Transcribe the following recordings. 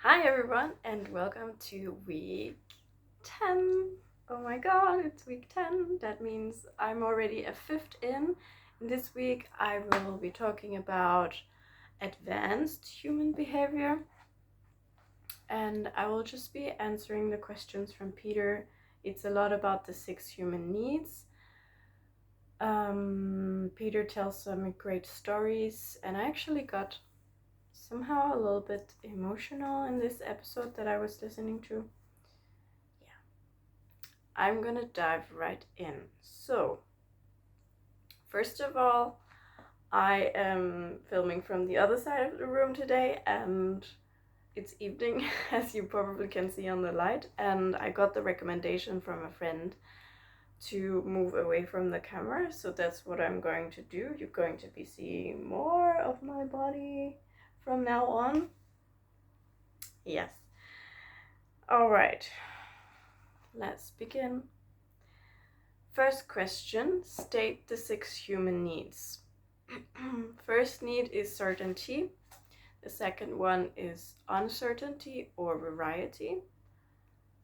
Hi everyone and welcome to week 10. Oh my god, it's week 10. That means I'm already a fifth in. This week I will be talking about advanced human behavior and I will just be answering the questions from Peter. It's a lot about the 6 human needs. Peter tells some great stories and I actually got somehow a little bit emotional in this episode that I was listening to. I'm gonna dive right in. So, first of all, I am filming from the other side of the room today and it's evening, as you probably can see on the light, and I got the recommendation from a friend to move away from the camera, so that's what I'm going to do. You're going to be seeing more of my body from now on. Yes. Alright, let's begin. First question, state the 6 human needs. First need is certainty. The second one is uncertainty or variety.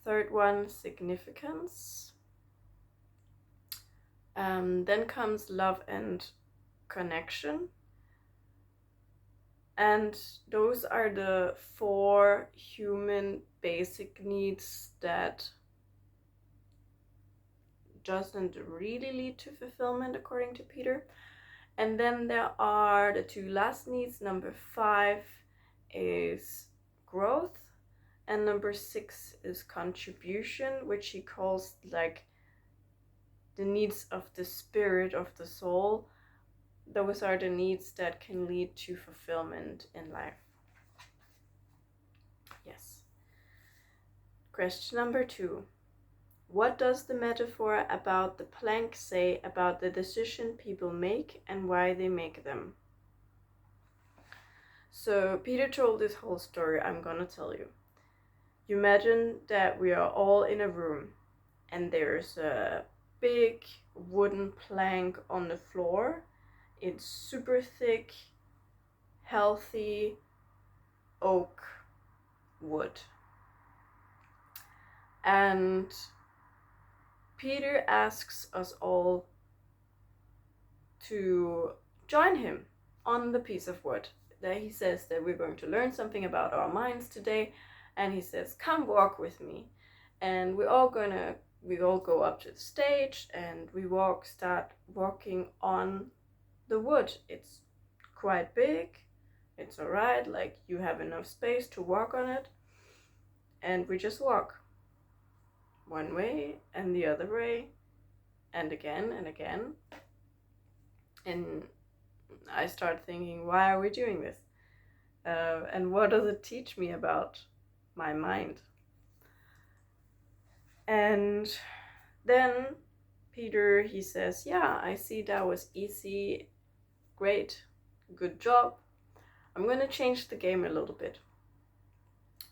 Third one, significance. Then comes love and connection. And those are the 4 human basic needs that doesn't really lead to fulfillment according to Peter. And then there are the 2 last needs. Number 5 is growth, and number 6 is contribution, which he calls like the needs of the spirit, of the soul. Those are the needs that can lead to fulfillment in life. Yes. Question number 2. What does the metaphor about the plank say about the decision people make and why they make them? So Peter told this whole story I'm gonna tell you. You imagine that we are all in a room and there's a big wooden plank on the floor. It's super thick, healthy oak wood. And Peter asks us all to join him on the piece of wood. That he says that we're going to learn something about our minds today, and he says, come walk with me. And we all go up to the stage and we start walking on the wood. It's quite big, it's alright, like you have enough space to walk on it, and we just walk one way and the other way and again and again. And I start thinking, why are we doing this? And what does it teach me about my mind? And then Peter, he says, yeah, I see that was easy, great, good job. I'm gonna change the game a little bit.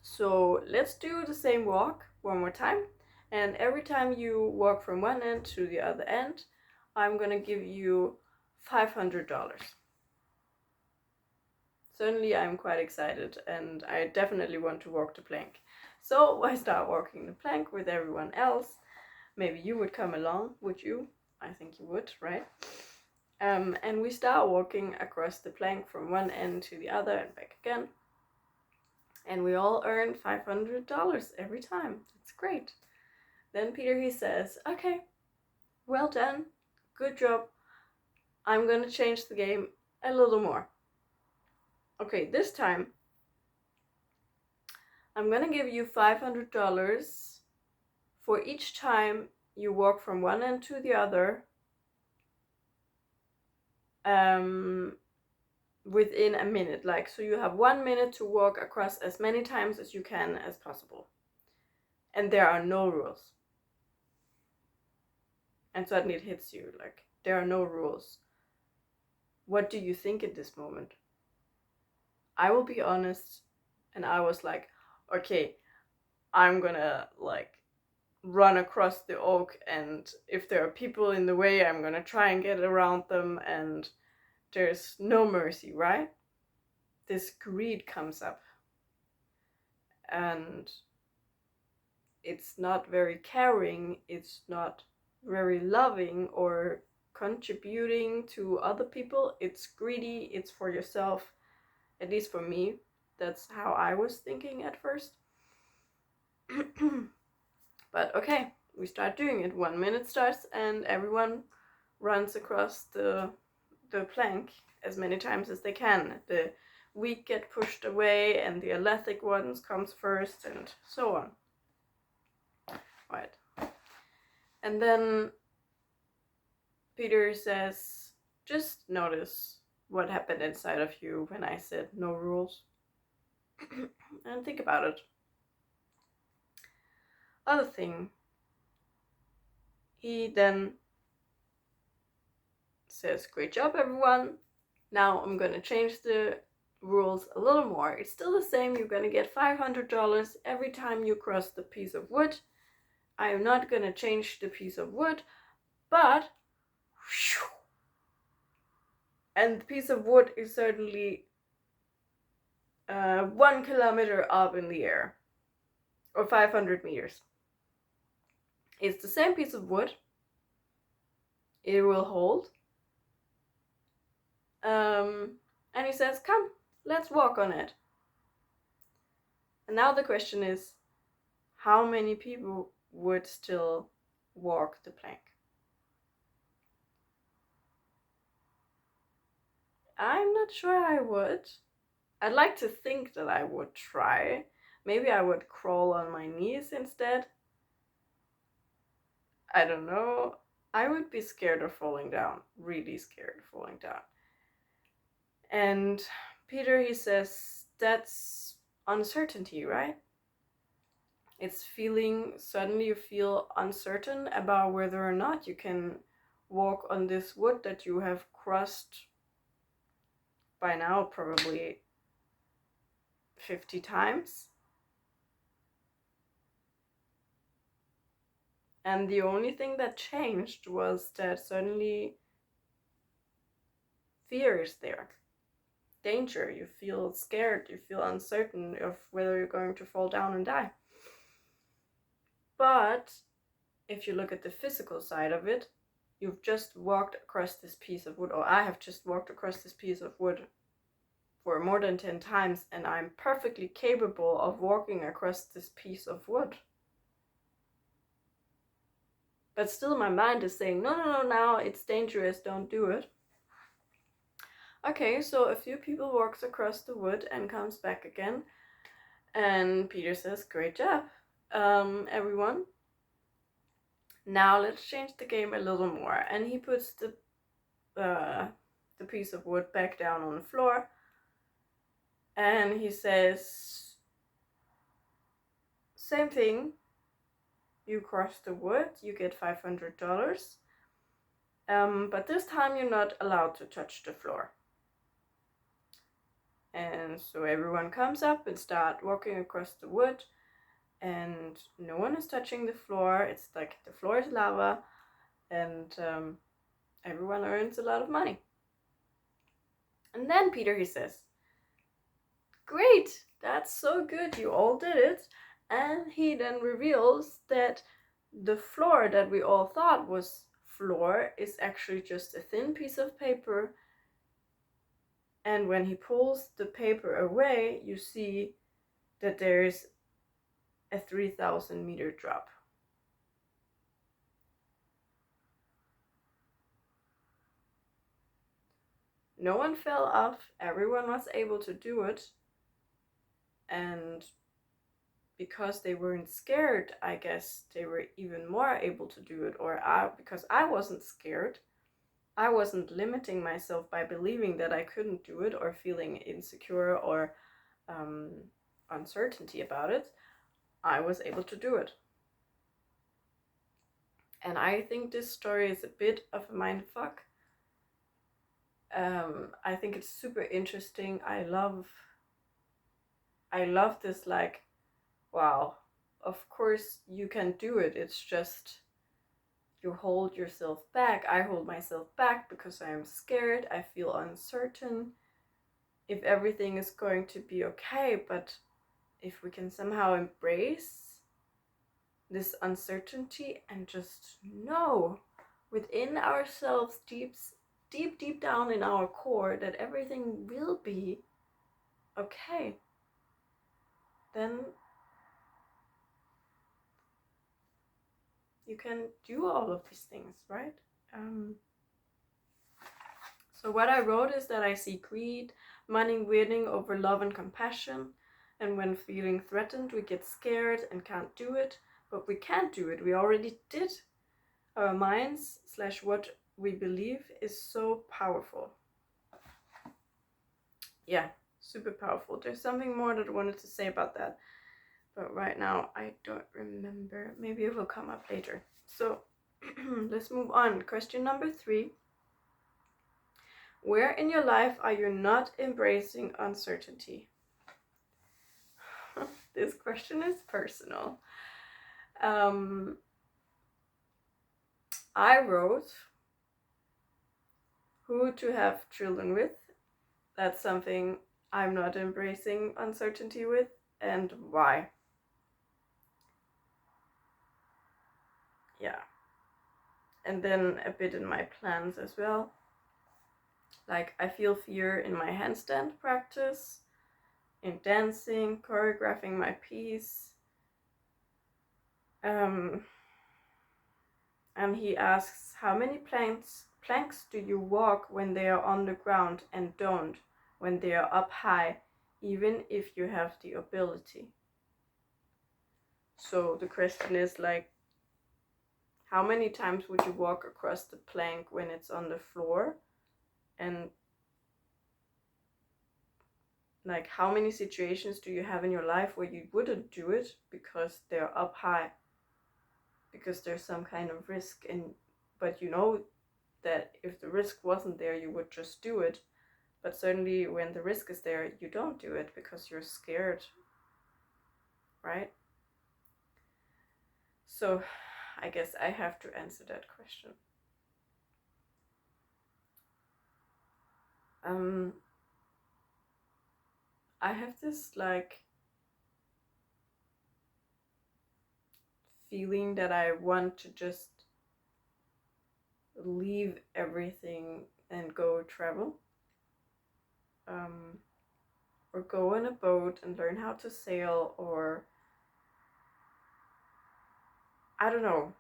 So let's do the same walk one more time. And every time you walk from one end to the other end, I'm gonna give you $500. Suddenly I'm quite excited and I definitely want to walk the plank. So I start walking the plank with everyone else. Maybe you would come along, would you? I think you would, right? And we start walking across the plank from one end to the other and back again. And we all earn $500 every time. It's great. Then Peter, he says, okay, well done, good job. I'm gonna change the game a little more. Okay, this time I'm gonna give you $500 for each time you walk from one end to the other within a minute. Like, so you have 1 minute to walk across as many times as you can as possible. And there are no rules. And suddenly it hits you, like, there are no rules. What do you think at this moment? I will be honest, and I was like, okay, I'm gonna like run across the oak, and if there are people in the way, I'm gonna try and get around them, and there's no mercy, right? This greed comes up. and it's not very caring, it's not very loving or contributing to other people. It's greedy, it's for yourself. At least for me, that's how I was thinking at first. But okay, we start doing it. 1 minute starts and everyone runs across the plank as many times as they can. The weak get pushed away and the athletic ones comes first and so on. Right. And then Peter says, just notice what happened inside of you when I said no rules. And think about it. Other thing, he then says, great job everyone. Now I'm gonna change the rules a little more. It's still the same. You're gonna get $500 every time you cross the piece of wood. I am not gonna change the piece of wood, but and the piece of wood is certainly 1 kilometer up in the air, or 500 meters. It's the same piece of wood. It will hold. And he says, come, let's walk on it. And now the question is, how many people would still walk the plank? I'm not sure I would. I'd like to think that I would try. Maybe I would crawl on my knees instead. I don't know. I would be scared of falling down. Really scared of falling down. And Peter, he says, that's uncertainty, right? It's feeling, suddenly you feel uncertain about whether or not you can walk on this wood that you have crossed by now probably 50 times. And the only thing that changed was that suddenly fear is there. Danger, you feel scared, you feel uncertain of whether you're going to fall down and die. But if you look at the physical side of it, you've just walked across this piece of wood, or I have just walked across this piece of wood for more than 10 times, and I'm perfectly capable of walking across this piece of wood. But still my mind is saying, no, now it's dangerous, don't do it. Okay, so a few people walks across the wood and comes back again. And Peter says, great job, everyone. Now let's change the game a little more. And he puts the piece of wood back down on the floor. And he says, same thing. You cross the wood, you get $500. But this time you're not allowed to touch the floor. And so everyone comes up and start walking across the wood. And no one is touching the floor. It's like the floor is lava. And everyone earns a lot of money. And then Peter, he says, great, that's so good, you all did it. And he then reveals that the floor that we all thought was floor is actually just a thin piece of paper. And when he pulls the paper away, you see that there's a 3,000 meter drop. No one fell off, everyone was able to do it. And because they weren't scared, I guess they were even more able to do it. Or because I wasn't scared, I wasn't limiting myself by believing that I couldn't do it or feeling insecure or uncertainty about it. I was able to do it. And I think this story is a bit of a mindfuck. I think it's super interesting. I love this, like, wow, of course you can do it. It's just you hold yourself back. I hold myself back because I'm scared. I feel uncertain if everything is going to be okay. But if we can somehow embrace this uncertainty and just know within ourselves, deep down in our core, that everything will be okay, then you can do all of these things, right? So what I wrote is that I see greed, money winning over love and compassion. And when feeling threatened, we get scared and can't do it. But we can't do it. We already did. Our minds / what we believe is so powerful. Yeah, super powerful. There's something more that I wanted to say about that. But right now, I don't remember. Maybe it will come up later. So let's move on. Question number 3. Where in your life are you not embracing uncertainty? This question is personal. I wrote who to have children with. That's something I'm not embracing uncertainty with, and why. Yeah. And then a bit in my plans as well. Like, I feel fear in my handstand practice, in dancing, choreographing my piece. And he asks, how many planks do you walk when they are on the ground, and don't when they are up high, even if you have the ability? So the question is, like, how many times would you walk across the plank when it's on the floor? And like, how many situations do you have in your life where you wouldn't do it because they're up high, because there's some kind of risk, but you know that if the risk wasn't there, you would just do it. But certainly when the risk is there, you don't do it because you're scared, right? So I guess I have to answer that question. I have this like feeling that I want to just leave everything and go travel. Or go on a boat and learn how to sail, or I don't know.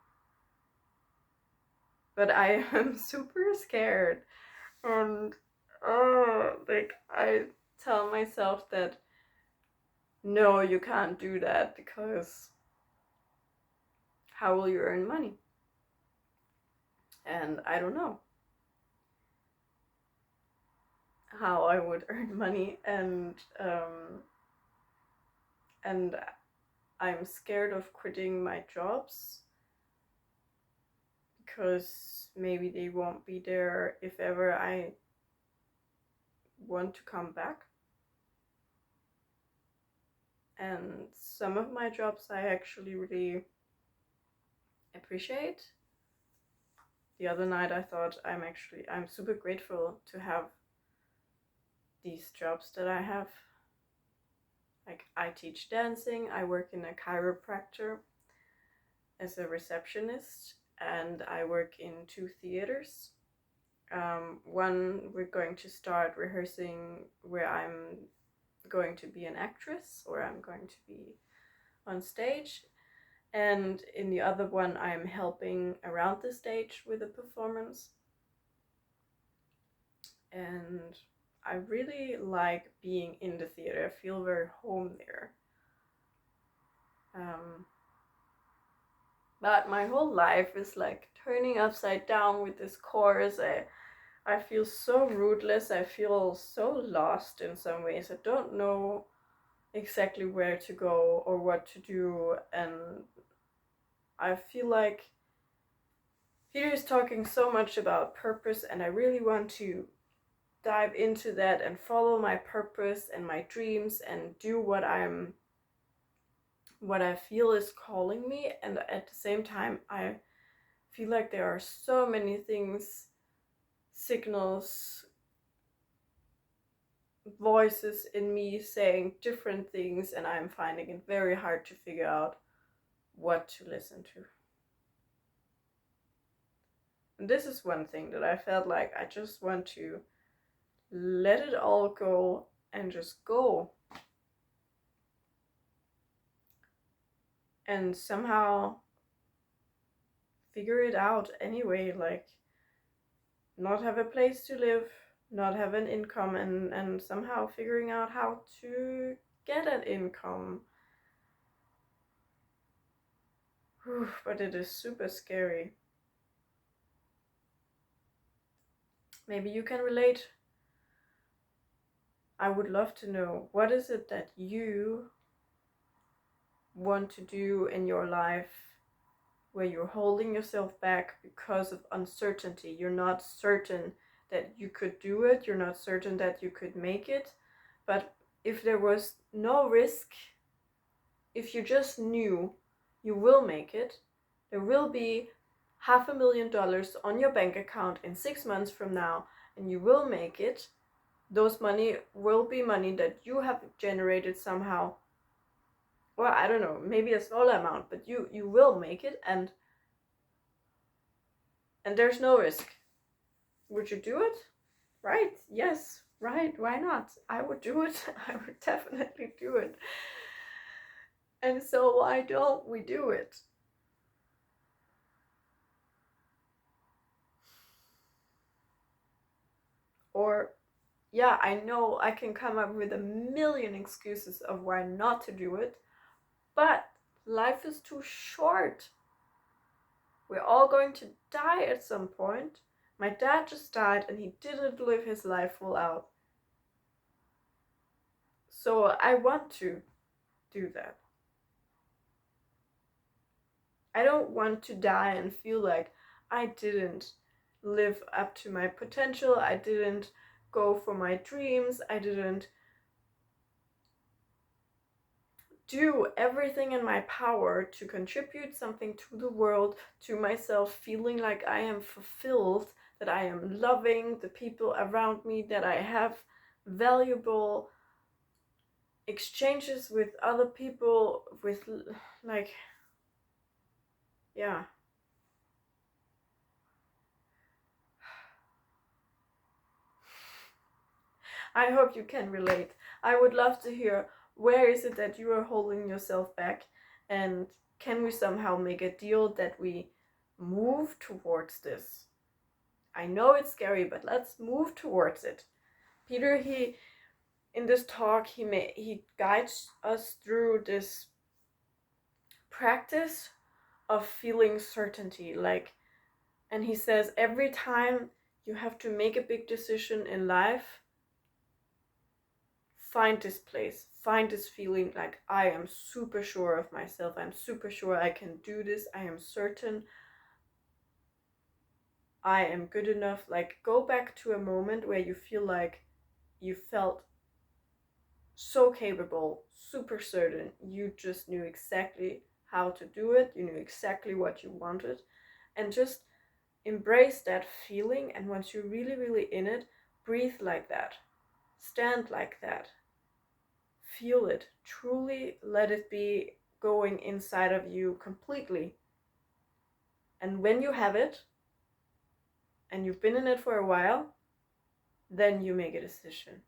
But I am super scared, and like, I tell myself that no, you can't do that, because how will you earn money? And I don't know how I would earn money, and I'm scared of quitting my jobs, because maybe they won't be there if ever I want to come back. And some of my jobs I actually really appreciate. The other night I thought I'm super grateful to have these jobs that I have. Like, I teach dancing, I work in a chiropractor as a receptionist, and I work in 2 theaters. One, we're going to start rehearsing where I'm going to be an actress, or I'm going to be on stage. And in the other one, I'm helping around the stage with a performance. And I really like being in the theater. I feel very home there. But my whole life is like turning upside down with this course. I feel so rootless. I feel so lost in some ways. I don't know exactly where to go or what to do. And I feel like Peter is talking so much about purpose, and I really want to dive into that and follow my purpose and my dreams and do what I feel is calling me. And at the same time, I feel like there are so many things, signals voices in me saying different things, and I'm finding it very hard to figure out what to listen to. And this is one thing that I felt like I just want to let it all go and just go. And somehow figure it out anyway, like not have a place to live, not have an income, and somehow figuring out how to get an income. Whew, but it is super scary. Maybe you can relate. I would love to know, what is it that you want to do in your life where you're holding yourself back because of uncertainty? You're not certain that you could do it, you're not certain that you could make it, but if there was no risk, if you just knew you will make it, there will be $500,000 on your bank account in 6 months from now, and you will make it. Those money will be money that you have generated somehow. Well, I don't know, maybe a small amount, but you will make it, and there's no risk. Would you do it? Right? Yes. Right? Why not? I would do it. I would definitely do it. And so why don't we do it? Or, yeah, I know I can come up with a million excuses of why not to do it, but life is too short. We're all going to die at some point. My dad just died and he didn't live his life full out. So I want to do that. I don't want to die and feel like I didn't live up to my potential, I didn't go for my dreams, I didn't do everything in my power to contribute something to the world, to myself, feeling like I am fulfilled, that I am loving the people around me, that I have valuable exchanges with other people, with like, yeah. I hope you can relate. I would love to hear, where is it that you are holding yourself back, and can we somehow make a deal that we move towards this? I know it's scary, but let's move towards it. Peter, he in this talk, he guides us through this practice of feeling certainty, like, and he says every time you have to make a big decision in life, find this place, find this feeling like, I am super sure of myself, I'm super sure I can do this, I am certain I am good enough. Like, go back to a moment where you feel like you felt so capable, super certain, you just knew exactly how to do it, you knew exactly what you wanted, and just embrace that feeling. And once you're really, really in it, breathe like that, stand like that, feel it, truly let it be going inside of you completely. And when you have it, and you've been in it for a while, then you make a decision.